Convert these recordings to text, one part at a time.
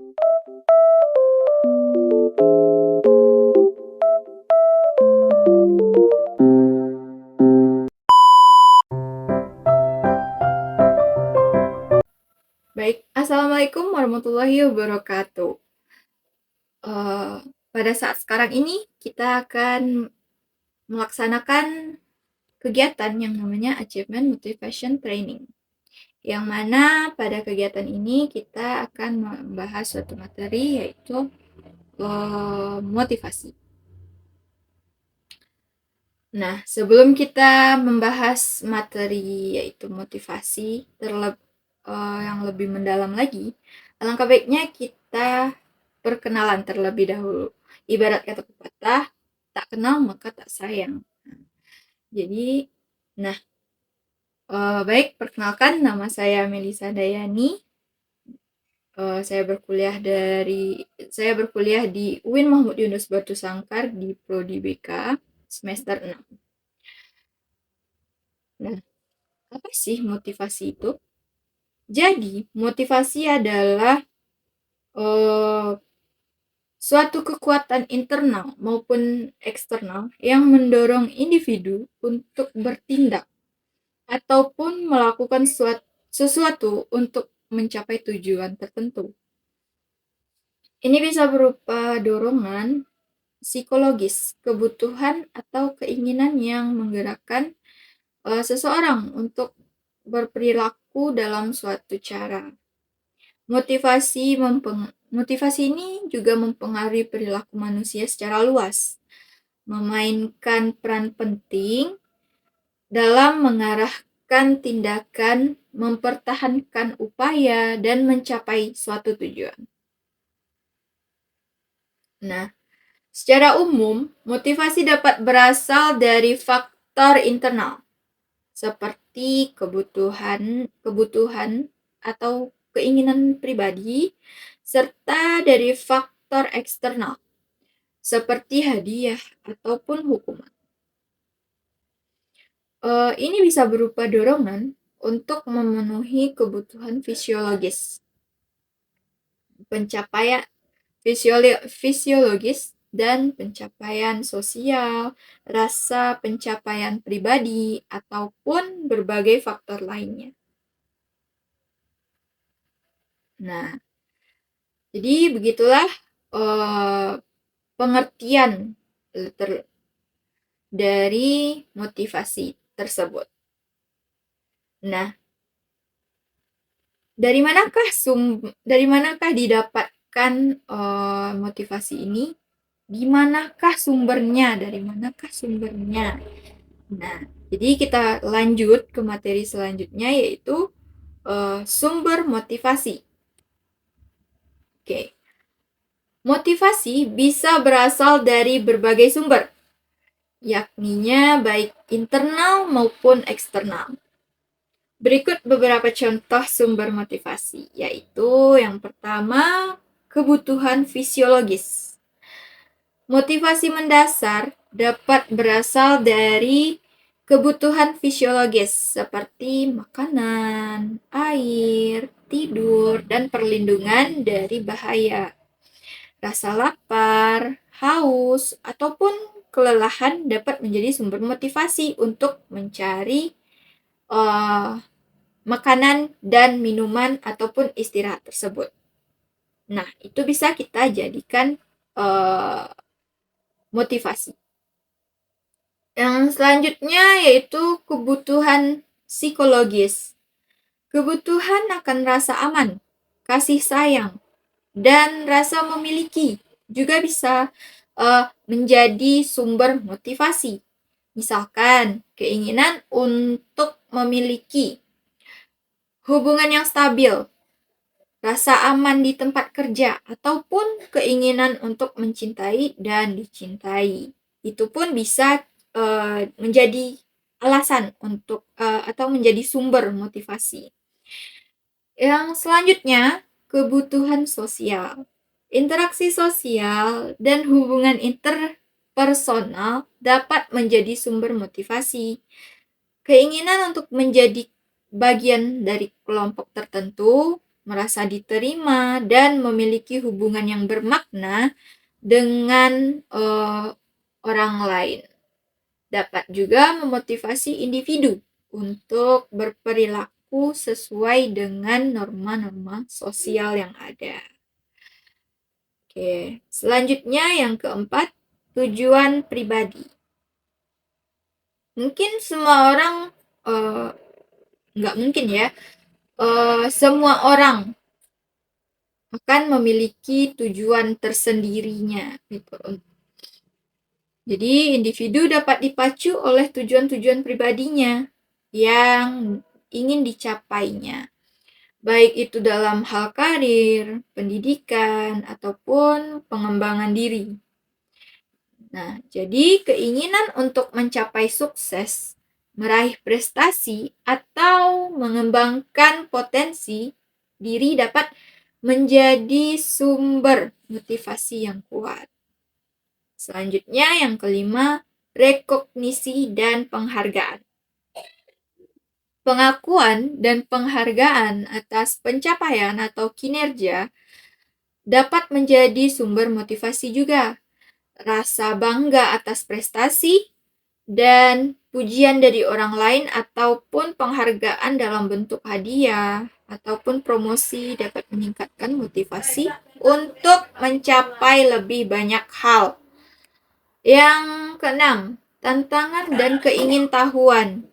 Baik, Assalamualaikum warahmatullahi wabarakatuh. Pada saat sekarang ini kita akan melaksanakan kegiatan yang namanya Achievement Motivation Training. Yang mana pada kegiatan ini kita akan membahas suatu materi yaitu motivasi. Nah, sebelum kita membahas materi yaitu motivasi yang lebih mendalam lagi, alangkah baiknya kita perkenalan terlebih dahulu. Ibarat kata pepatah, tak kenal maka tak sayang. Jadi, nah, baik, perkenalkan, nama saya Melisa Dayani. Saya berkuliah di UIN Mahmud Yunus Batu Sangkar di Prodi BK semester 6. Nah, apa sih motivasi itu? Jadi, motivasi adalah suatu kekuatan internal maupun eksternal yang mendorong individu untuk bertindak ataupun melakukan sesuatu untuk mencapai tujuan tertentu. Ini bisa berupa dorongan psikologis, kebutuhan atau keinginan yang menggerakkan seseorang untuk berperilaku dalam suatu cara. Motivasi ini juga mempengaruhi perilaku manusia secara luas, memainkan peran penting dalam mengarahkan tindakan, mempertahankan upaya, dan mencapai suatu tujuan. Nah, secara umum, motivasi dapat berasal dari faktor internal, seperti kebutuhan atau keinginan pribadi, serta dari faktor eksternal, seperti hadiah ataupun hukuman. Ini bisa berupa dorongan untuk memenuhi kebutuhan fisiologis, pencapaian fisiologis dan pencapaian sosial, rasa pencapaian pribadi, ataupun berbagai faktor lainnya. Nah, jadi begitulah pengertian dari motivasi tersebut. Nah, dari manakah didapatkan motivasi ini? Di manakah sumbernya? Dari manakah sumbernya? Nah, jadi kita lanjut ke materi selanjutnya yaitu sumber motivasi. Oke. Motivasi bisa berasal dari berbagai sumber, yakninya baik internal maupun eksternal. Berikut beberapa contoh sumber motivasi, yaitu yang pertama, kebutuhan fisiologis. Motivasi mendasar dapat berasal dari kebutuhan fisiologis seperti makanan, air, tidur, dan perlindungan dari bahaya. Rasa lapar, haus, ataupun kelelahan dapat menjadi sumber motivasi untuk mencari makanan dan minuman ataupun istirahat tersebut. Nah, itu bisa kita jadikan motivasi. Yang selanjutnya yaitu kebutuhan psikologis. Kebutuhan akan rasa aman, kasih sayang, dan rasa memiliki juga bisa menjadi sumber motivasi. Misalkan keinginan untuk memiliki hubungan yang stabil, rasa aman di tempat kerja, ataupun keinginan untuk mencintai dan dicintai. Itu pun bisa menjadi alasan untuk atau menjadi sumber motivasi. Yang selanjutnya, kebutuhan sosial. Interaksi sosial dan hubungan interpersonal dapat menjadi sumber motivasi. Keinginan untuk menjadi bagian dari kelompok tertentu merasa diterima, dan memiliki hubungan yang bermakna dengan orang lain. Dapat juga memotivasi individu untuk berperilaku sesuai dengan norma-norma sosial yang ada. Oke, selanjutnya yang keempat, tujuan pribadi. Mungkin semua orang, nggak mungkin ya, semua orang akan memiliki tujuan tersendirinya gitu. Jadi individu dapat dipacu oleh tujuan-tujuan pribadinya yang ingin dicapainya, baik itu dalam hal karir, pendidikan, ataupun pengembangan diri. Nah, jadi keinginan untuk mencapai sukses, meraih prestasi, atau mengembangkan potensi diri dapat menjadi sumber motivasi yang kuat. Selanjutnya yang kelima, rekognisi dan penghargaan. Pengakuan dan penghargaan atas pencapaian atau kinerja dapat menjadi sumber motivasi juga. Rasa bangga atas prestasi dan pujian dari orang lain ataupun penghargaan dalam bentuk hadiah ataupun promosi dapat meningkatkan motivasi untuk mencapai lebih banyak hal. Yang keenam, tantangan dan keingintahuan.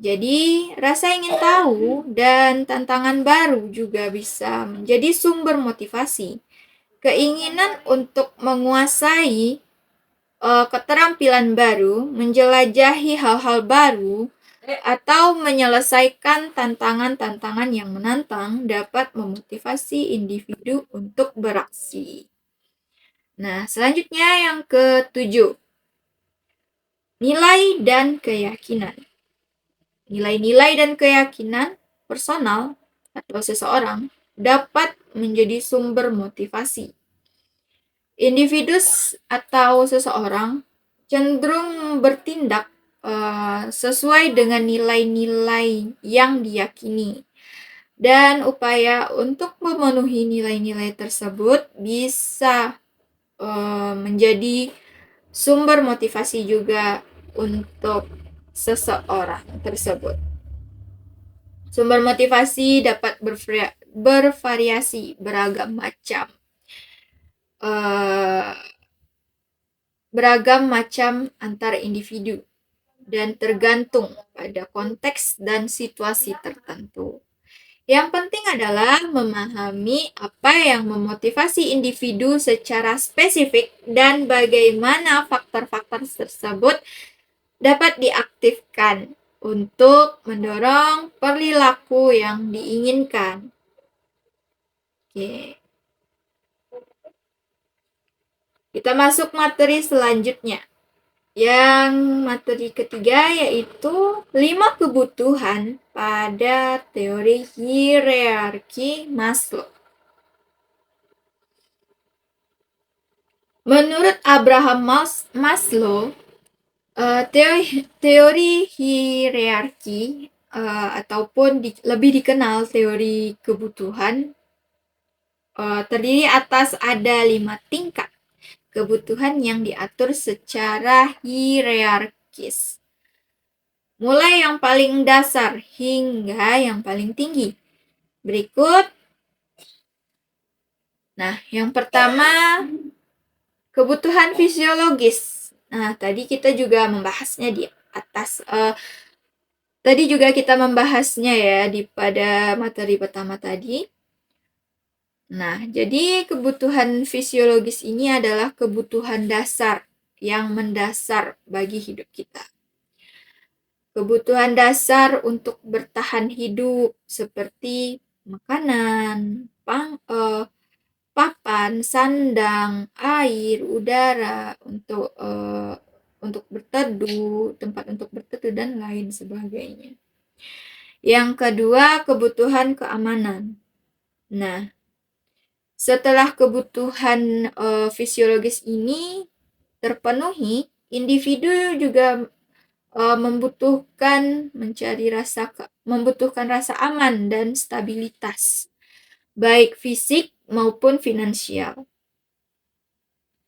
Jadi, rasa ingin tahu dan tantangan baru juga bisa menjadi sumber motivasi. Keinginan untuk menguasai keterampilan baru, menjelajahi hal-hal baru, atau menyelesaikan tantangan-tantangan yang menantang dapat memotivasi individu untuk beraksi. Nah, selanjutnya yang ketujuh, nilai dan keyakinan. Nilai-nilai dan keyakinan personal atau seseorang dapat menjadi sumber motivasi. Individu atau seseorang cenderung bertindak sesuai dengan nilai-nilai yang diyakini. Dan upaya untuk memenuhi nilai-nilai tersebut bisa menjadi sumber motivasi juga untuk seseorang tersebut. Sumber motivasi dapat bervariasi, beragam macam antar individu dan tergantung pada konteks dan situasi tertentu. Yang penting adalah memahami apa yang memotivasi individu secara spesifik dan bagaimana faktor-faktor tersebut dapat diaktifkan untuk mendorong perilaku yang diinginkan. Oke. Kita masuk materi selanjutnya. Yang materi ketiga yaitu 5 kebutuhan pada teori hierarki Maslow. Menurut Abraham Maslow, teori hierarki ataupun lebih dikenal teori kebutuhan terdiri atas ada 5 tingkat kebutuhan yang diatur secara hierarkis. Mulai yang paling dasar hingga yang paling tinggi. Berikut. Nah, yang pertama, kebutuhan fisiologis. Nah, tadi kita juga membahasnya di atas. Tadi juga kita membahasnya ya pada materi pertama tadi. Nah, jadi kebutuhan fisiologis ini adalah kebutuhan dasar yang mendasar bagi hidup kita. Kebutuhan dasar untuk bertahan hidup seperti makanan, papan, sandang, air, udara untuk berteduh, tempat untuk berteduh dan lain sebagainya. Yang kedua, kebutuhan keamanan. Nah, setelah kebutuhan fisiologis ini terpenuhi, individu juga membutuhkan rasa aman dan stabilitas. baik fisik maupun finansial.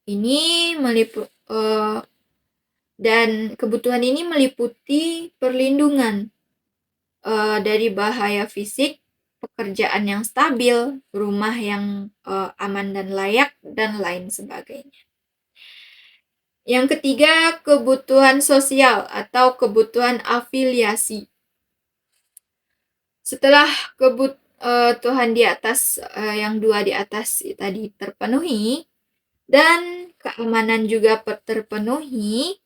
Ini dan kebutuhan ini meliputi perlindungan dari bahaya fisik, pekerjaan yang stabil, rumah yang aman dan layak, dan lain sebagainya. Yang ketiga, kebutuhan sosial atau kebutuhan afiliasi. Setelah kebutuhan di atas, yang dua di atas tadi terpenuhi, dan keamanan juga terpenuhi,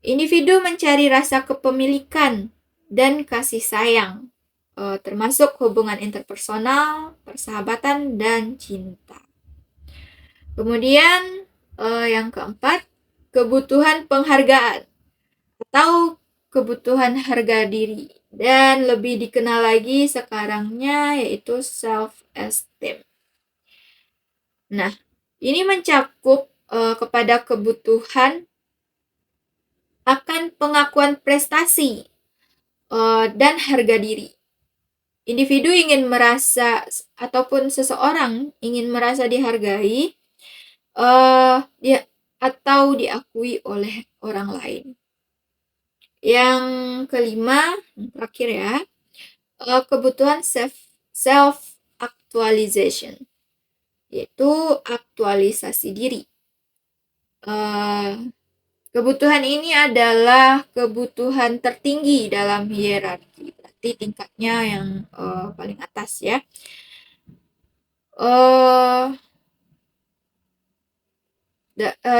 individu mencari rasa kepemilikan dan kasih sayang, termasuk hubungan interpersonal, persahabatan, dan cinta. Kemudian yang keempat, kebutuhan penghargaan atau kebutuhan harga diri, dan lebih dikenal lagi sekarangnya yaitu self-esteem. Nah, ini mencakup kepada kebutuhan akan pengakuan prestasi dan harga diri. Individu ingin merasa ataupun seseorang ingin merasa dihargai atau diakui oleh orang lain. Yang kelima, terakhir ya, kebutuhan self-actualization, yaitu aktualisasi diri. Kebutuhan ini adalah kebutuhan tertinggi dalam hierarki, berarti tingkatnya yang paling atas ya.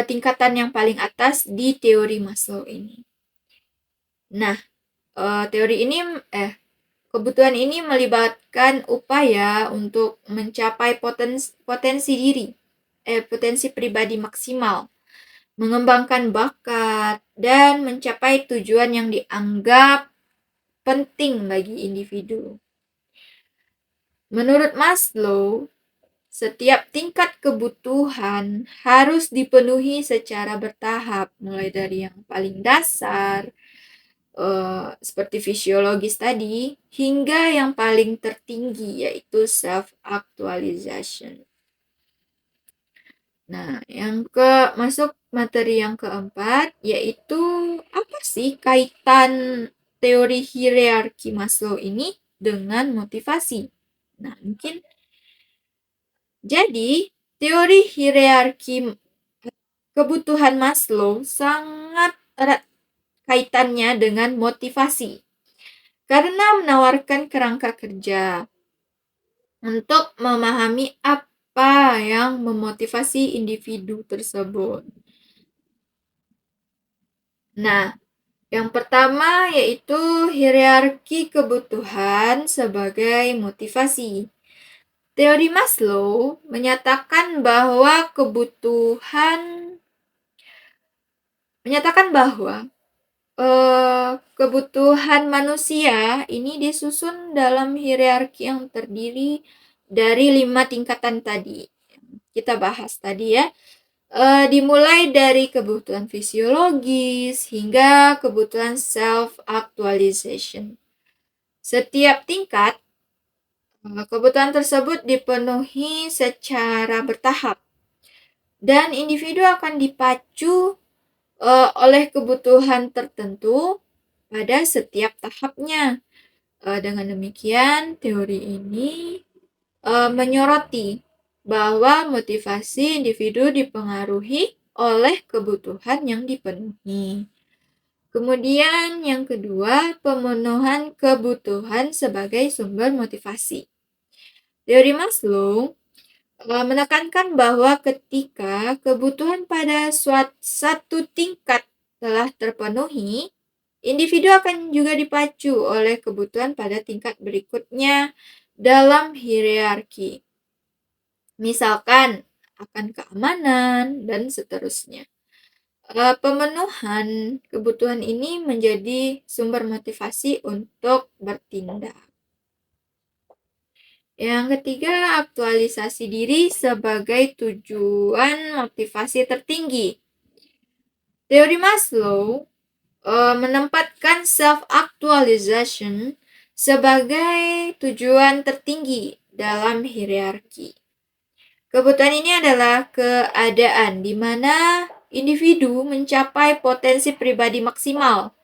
Tingkatan yang paling atas di teori Maslow ini. Nah, kebutuhan ini melibatkan upaya untuk mencapai potensi pribadi maksimal, mengembangkan bakat, dan mencapai tujuan yang dianggap penting bagi individu. Menurut Maslow, setiap tingkat kebutuhan harus dipenuhi secara bertahap, mulai dari yang paling dasar, seperti fisiologis tadi, hingga yang paling tertinggi, yaitu self-actualization. Nah, masuk materi yang keempat, yaitu apa sih kaitan teori hierarki Maslow ini dengan motivasi? Nah, mungkin jadi teori hierarki kebutuhan Maslow sangat erat kaitannya dengan motivasi karena menawarkan kerangka kerja untuk memahami apa yang memotivasi individu tersebut. Nah, yang pertama yaitu hierarki kebutuhan sebagai motivasi. Teori Maslow menyatakan bahwa kebutuhan manusia ini disusun dalam hierarki yang terdiri dari 5 tingkatan tadi. Kita bahas tadi ya. Dimulai dari kebutuhan fisiologis hingga kebutuhan self-actualization. Setiap tingkat kebutuhan tersebut dipenuhi secara bertahap dan individu akan dipacu oleh kebutuhan tertentu pada setiap tahapnya. Dengan demikian, teori ini menyoroti bahwa motivasi individu dipengaruhi oleh kebutuhan yang dipenuhi. Kemudian yang kedua, pemenuhan kebutuhan sebagai sumber motivasi. Teori Maslow menekankan bahwa ketika kebutuhan pada satu tingkat telah terpenuhi, individu akan juga dipacu oleh kebutuhan pada tingkat berikutnya dalam hierarki. Misalkan akan keamanan dan seterusnya. Pemenuhan kebutuhan ini menjadi sumber motivasi untuk bertindak. Yang ketiga, aktualisasi diri sebagai tujuan motivasi tertinggi. Teori Maslow menempatkan self-actualization sebagai tujuan tertinggi dalam hierarki. Kebutuhan ini adalah keadaan di mana individu mencapai potensi pribadi maksimal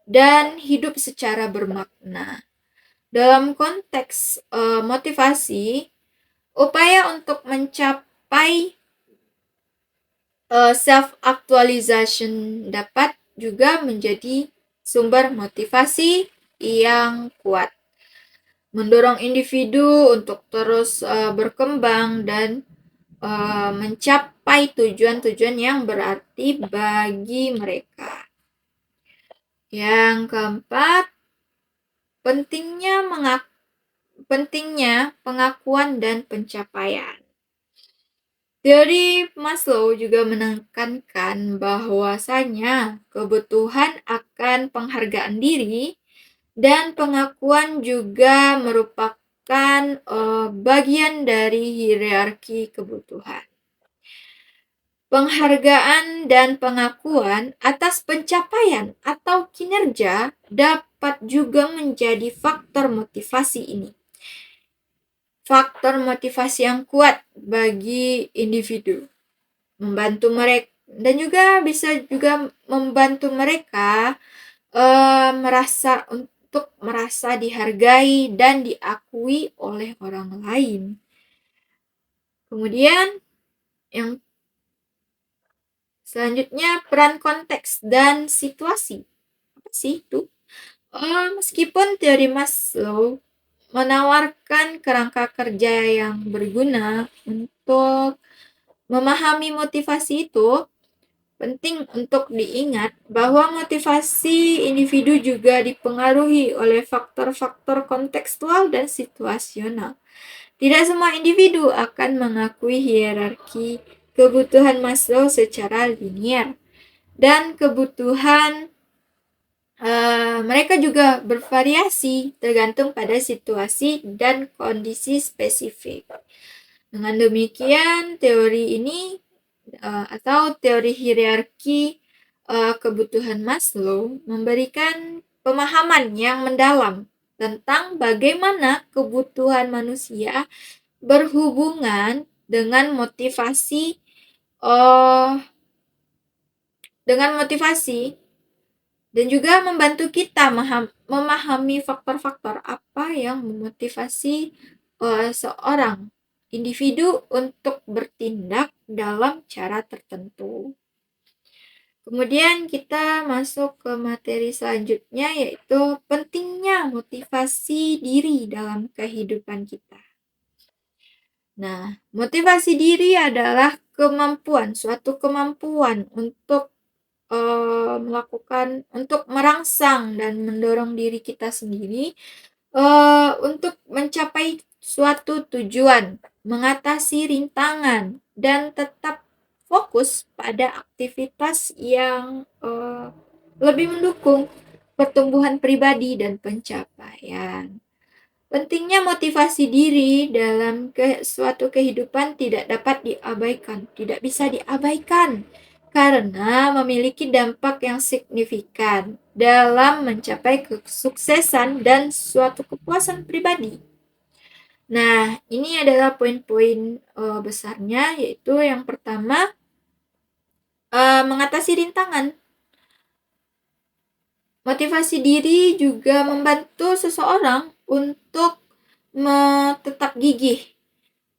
dan hidup secara bermakna. Dalam konteks motivasi, upaya untuk mencapai self-actualization dapat juga menjadi sumber motivasi yang kuat, mendorong individu untuk terus berkembang dan mencapai tujuan-tujuan yang berarti bagi mereka. Yang keempat, pentingnya pengakuan dan pencapaian. Teori Maslow juga menekankan bahwasanya kebutuhan akan penghargaan diri dan pengakuan juga merupakan bagian dari hierarki kebutuhan. Penghargaan dan pengakuan atas pencapaian atau kinerja dapat juga menjadi faktor motivasi ini. Faktor motivasi yang kuat bagi individu, membantu mereka dan juga bisa juga membantu mereka merasa dihargai dan diakui oleh orang lain. Kemudian yang selanjutnya, peran konteks dan situasi. Apa sih itu? Meskipun teori Maslow menawarkan kerangka kerja yang berguna untuk memahami motivasi itu, penting untuk diingat bahwa motivasi individu juga dipengaruhi oleh faktor-faktor kontekstual dan situasional. Tidak semua individu akan mengakui hierarki kebutuhan Maslow secara linear, dan kebutuhan mereka juga bervariasi tergantung pada situasi dan kondisi spesifik. Dengan demikian, teori ini atau teori hierarki kebutuhan Maslow memberikan pemahaman yang mendalam tentang bagaimana kebutuhan manusia berhubungan dengan motivasi dan juga membantu kita memahami faktor-faktor apa yang memotivasi seorang individu untuk bertindak dalam cara tertentu. Kemudian kita masuk ke materi selanjutnya, yaitu pentingnya motivasi diri dalam kehidupan kita. Nah, motivasi diri adalah suatu kemampuan untuk untuk merangsang dan mendorong diri kita sendiri untuk mencapai suatu tujuan, mengatasi rintangan, dan tetap fokus pada aktivitas yang lebih mendukung pertumbuhan pribadi dan pencapaian. Pentingnya motivasi diri dalam suatu kehidupan tidak bisa diabaikan karena memiliki dampak yang signifikan dalam mencapai kesuksesan dan suatu kepuasan pribadi. Nah, ini adalah poin-poin besarnya, yaitu yang pertama, mengatasi rintangan. Motivasi diri juga membantu seseorang untuk tetap gigih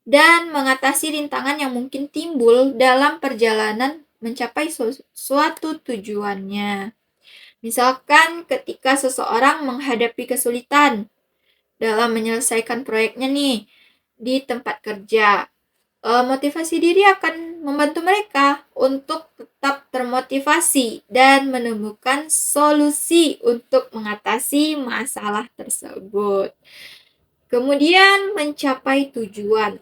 dan mengatasi rintangan yang mungkin timbul dalam perjalanan mencapai suatu tujuannya. Misalkan ketika seseorang menghadapi kesulitan dalam menyelesaikan proyeknya nih di tempat kerja, motivasi diri akan membantu mereka untuk tetap termotivasi dan menemukan solusi untuk mengatasi masalah tersebut. Kemudian mencapai tujuan.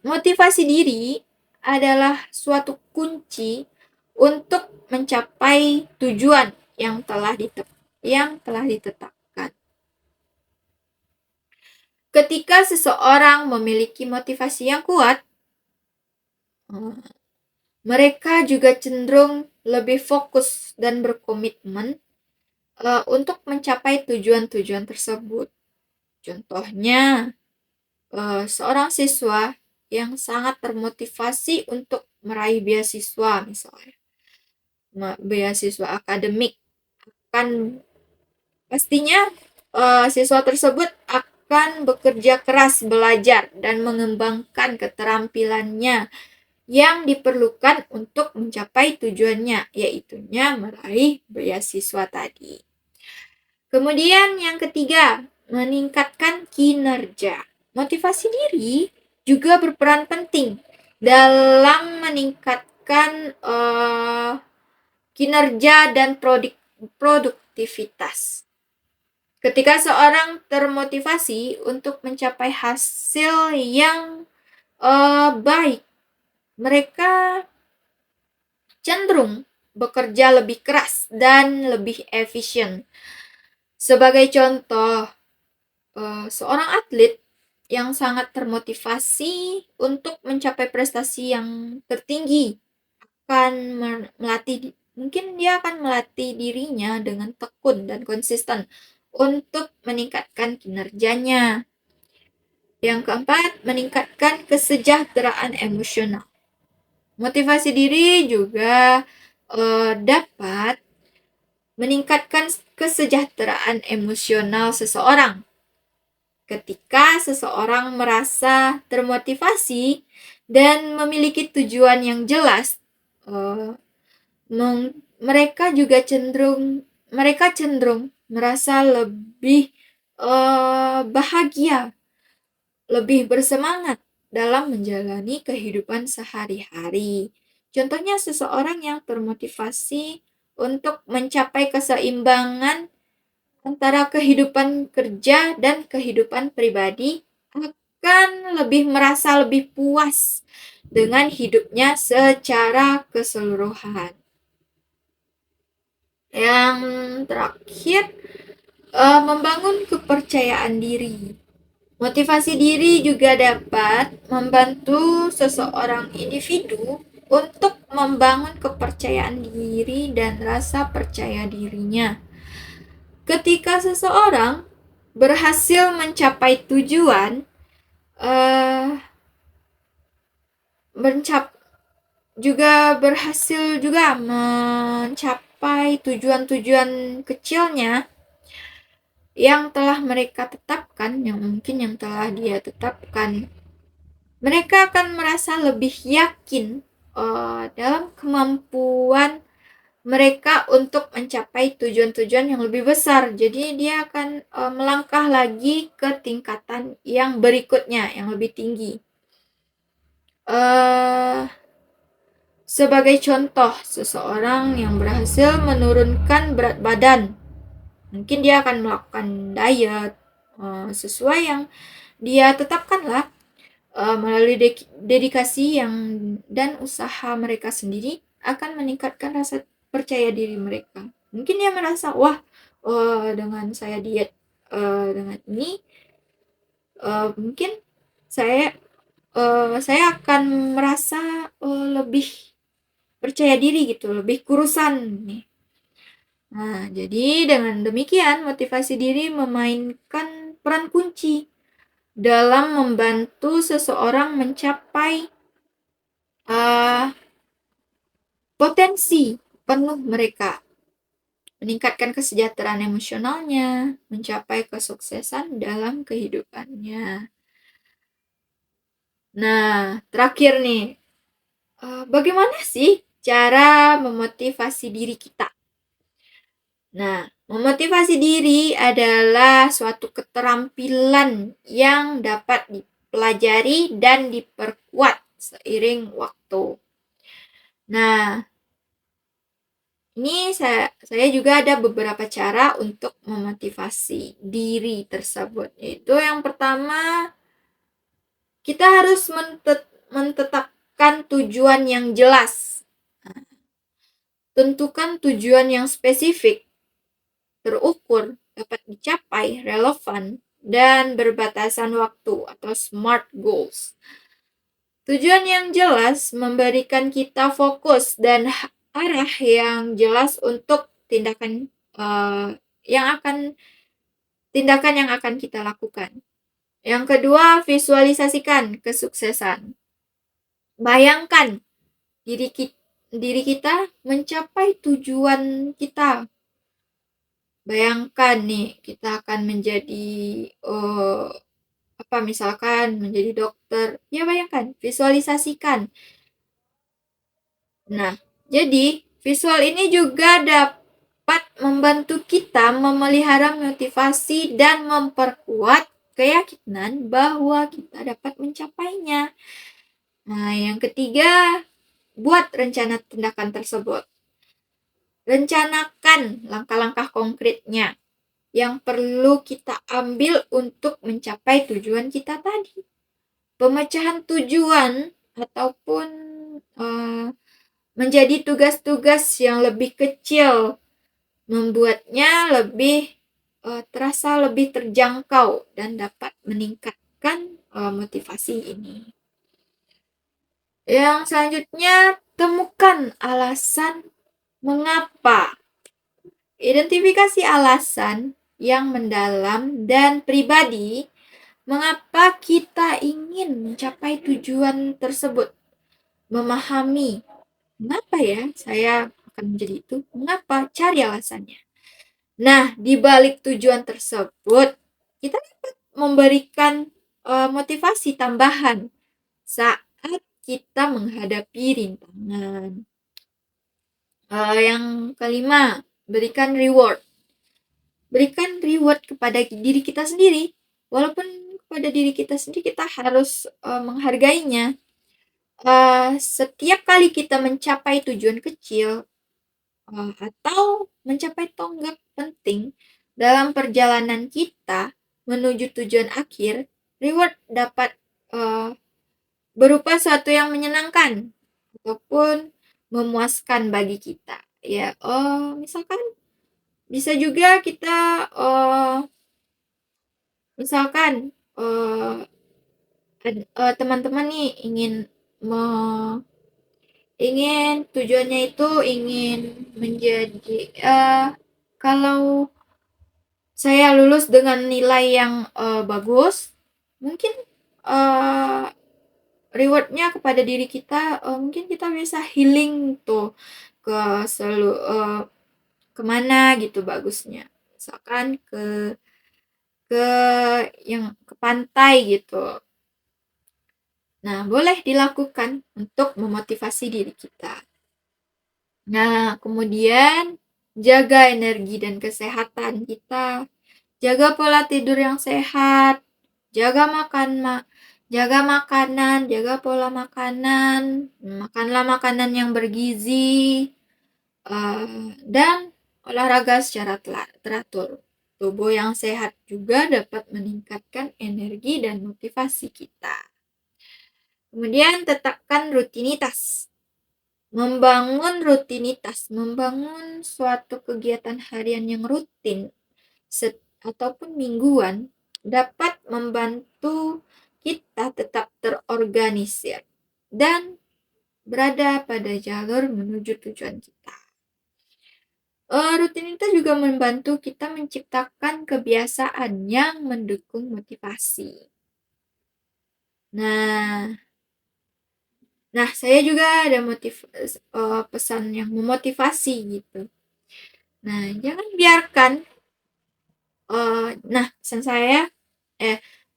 Motivasi diri adalah suatu kunci untuk mencapai tujuan yang telah ditetapkan. Ketika seseorang memiliki motivasi yang kuat, mereka juga cenderung lebih fokus dan berkomitmen untuk mencapai tujuan-tujuan tersebut. Contohnya, seorang siswa yang sangat termotivasi untuk meraih beasiswa misalnya, beasiswa akademik, kan pastinya siswa tersebut akan bekerja keras belajar dan mengembangkan keterampilannya yang diperlukan untuk mencapai tujuannya, yaitunya meraih beasiswa tadi. Kemudian yang ketiga, meningkatkan kinerja. Motivasi diri juga berperan penting dalam meningkatkan kinerja dan produktivitas. Ketika seorang termotivasi untuk mencapai hasil yang baik, mereka cenderung bekerja lebih keras dan lebih efisien. Sebagai contoh, seorang atlet yang sangat termotivasi untuk mencapai prestasi yang tertinggi akan mungkin dia akan melatih dirinya dengan tekun dan konsisten untuk meningkatkan kinerjanya. Yang keempat, meningkatkan kesejahteraan emosional. Motivasi diri juga dapat meningkatkan kesejahteraan emosional seseorang. Ketika seseorang merasa termotivasi dan memiliki tujuan yang jelas, mereka cenderung merasa lebih bahagia, lebih bersemangat dalam menjalani kehidupan sehari-hari. Contohnya seseorang yang termotivasi untuk mencapai keseimbangan antara kehidupan kerja dan kehidupan pribadi akan merasa lebih puas dengan hidupnya secara keseluruhan. Yang terakhir, membangun kepercayaan diri. Motivasi diri juga dapat membantu seseorang individu untuk membangun kepercayaan diri dan rasa percaya dirinya. Ketika seseorang berhasil mencapai tujuan, berhasil mencapai tujuan-tujuan kecilnya yang telah mereka tetapkan, yang telah dia tetapkan, mereka akan merasa lebih yakin dalam kemampuan mereka untuk mencapai tujuan-tujuan yang lebih besar. Jadi dia akan melangkah lagi ke tingkatan yang berikutnya, yang lebih tinggi. Sebagai contoh, seseorang yang berhasil menurunkan berat badan, mungkin dia akan melakukan diet sesuai yang dia tetapkanlah melalui dedikasi dan usaha mereka sendiri akan meningkatkan rasa percaya diri mereka. Mungkin dia merasa, wah, dengan saya diet dengan ini, mungkin saya akan merasa lebih percaya diri gitu, lebih kurusan nih. Nah, jadi dengan demikian motivasi diri memainkan peran kunci dalam membantu seseorang mencapai potensi penuh mereka, meningkatkan kesejahteraan emosionalnya, mencapai kesuksesan dalam kehidupannya. Nah, terakhir nih, bagaimana sih cara memotivasi diri kita? Nah, memotivasi diri adalah suatu keterampilan yang dapat dipelajari dan diperkuat seiring waktu. Nah, ini saya juga ada beberapa cara untuk memotivasi diri tersebut. Yaitu yang pertama, kita harus menetapkan tujuan yang jelas. Nah, tentukan tujuan yang spesifik, terukur, dapat dicapai, relevan, dan berbatasan waktu atau SMART goals. Tujuan yang jelas memberikan kita fokus dan arah yang jelas untuk tindakan yang akan tindakan yang akan kita lakukan. Yang kedua, visualisasikan kesuksesan. Bayangkan diri kita mencapai tujuan kita. Bayangkan nih, kita akan menjadi misalkan menjadi dokter. Ya bayangkan, visualisasikan. Nah, jadi visual ini juga dapat membantu kita memelihara motivasi dan memperkuat keyakinan bahwa kita dapat mencapainya. Nah, yang ketiga, buat rencana tindakan tersebut. Rencanakan langkah-langkah konkretnya yang perlu kita ambil untuk mencapai tujuan kita tadi. Pemecahan tujuan ataupun menjadi tugas-tugas yang lebih kecil membuatnya lebih terasa lebih terjangkau dan dapat meningkatkan motivasi ini. Yang selanjutnya, temukan alasan mengapa. Identifikasi alasan yang mendalam dan pribadi mengapa kita ingin mencapai tujuan tersebut. Memahami mengapa ya saya akan menjadi itu, mengapa, cari alasannya. Nah, di balik tujuan tersebut, kita dapat memberikan motivasi tambahan saat kita menghadapi rintangan. Yang kelima, berikan reward. Berikan reward kepada diri kita sendiri. Walaupun kepada diri kita sendiri kita harus menghargainya. Setiap kali kita mencapai tujuan kecil atau mencapai tonggak penting dalam perjalanan kita menuju tujuan akhir, reward dapat berupa sesuatu yang menyenangkan ataupun memuaskan bagi kita. Ya, misalkan bisa juga kita misalkan teman-teman nih ingin tujuannya itu ingin menjadi kalau saya lulus dengan nilai yang bagus, mungkin rewardnya kepada diri kita, mungkin kita bisa healing tuh ke kemana gitu bagusnya, misalkan ke pantai gitu. Nah, boleh dilakukan untuk memotivasi diri kita. Nah, kemudian jaga energi dan kesehatan kita. Jaga pola tidur yang sehat. Jaga makanan, jaga pola makanan. Makanlah makanan yang bergizi. Dan olahraga secara teratur. Tubuh yang sehat juga dapat meningkatkan energi dan motivasi kita. Kemudian tetapkan rutinitas. Membangun rutinitas, membangun suatu kegiatan harian yang rutin ataupun mingguan dapat membantu kita tetap terorganisir dan berada pada jalur menuju tujuan kita. Rutinitas juga membantu kita menciptakan kebiasaan yang mendukung motivasi. Nah, saya juga ada pesan yang memotivasi gitu. Nah, jangan biarkan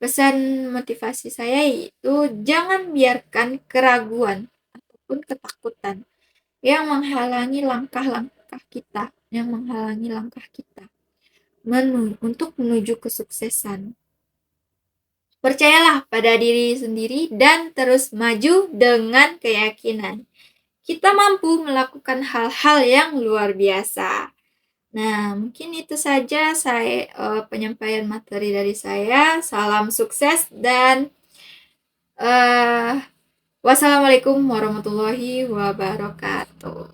pesan motivasi saya itu jangan biarkan keraguan ataupun ketakutan yang menghalangi langkah kita untuk menuju kesuksesan. Percayalah pada diri sendiri dan terus maju dengan keyakinan. Kita mampu melakukan hal-hal yang luar biasa. Nah, mungkin itu saja penyampaian materi dari saya. Salam sukses dan wassalamualaikum warahmatullahi wabarakatuh.